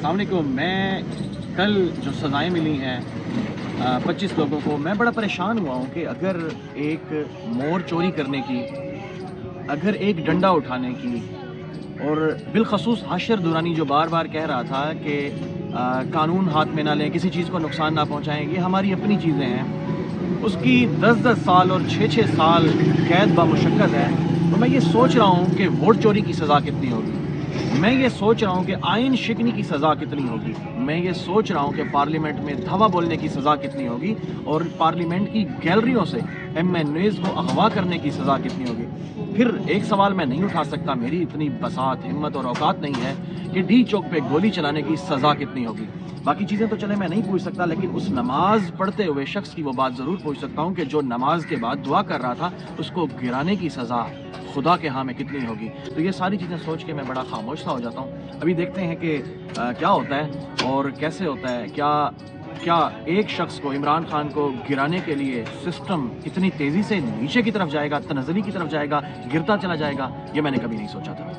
अस्सलाम वालेकुम। मैं कल जो सज़ाएँ मिली हैं 25 लोगों को, मैं बड़ा परेशान हुआ हूँ कि अगर एक मोर चोरी करने की, अगर एक डंडा उठाने की, और बिलखसूस हाशिर दुरानी जो बार बार कह रहा था कि कानून हाथ में ना लें, किसी चीज़ को नुकसान ना पहुँचाएं, ये हमारी अपनी चीज़ें हैं, उसकी 10-10 साल और 6-6 साल कैद बामुशक्कत है। तो मैं ये सोच रहा हूँ कि वोट चोरी की सज़ा कितनी होगी। मैं ये सोच रहा हूँ कि आइन शिकनी की सज़ा कितनी होगी। मैं ये सोच रहा हूँ कि पार्लियामेंट में धावा बोलने की सज़ा कितनी होगी, और पार्लियामेंट की गैलरियों से MNAs को अगवा करने की सज़ा कितनी होगी। फिर एक सवाल मैं नहीं उठा सकता, मेरी इतनी बसात, हिम्मत और औकात नहीं है कि डी चौक पे गोली चलाने की सज़ा कितनी होगी। बाकी चीज़ें तो चले मैं नहीं पूछ सकता, लेकिन उस नमाज पढ़ते हुए शख्स की वो बात ज़रूर पूछ सकता हूँ कि जो नमाज के बाद दुआ कर रहा था, उसको गिराने की सज़ा खुदा के यहाँ में कितनी होगी। तो ये सारी चीज़ें सोच के मैं बड़ा खामोश सा हो जाता हूँ। अभी देखते हैं कि क्या होता है और कैसे होता है। क्या एक शख्स को, इमरान खान को गिराने के लिए सिस्टम इतनी तेज़ी से नीचे की तरफ जाएगा, तनज़्ज़ुली की तरफ जाएगा, गिरता चला जाएगा, ये मैंने कभी नहीं सोचा था।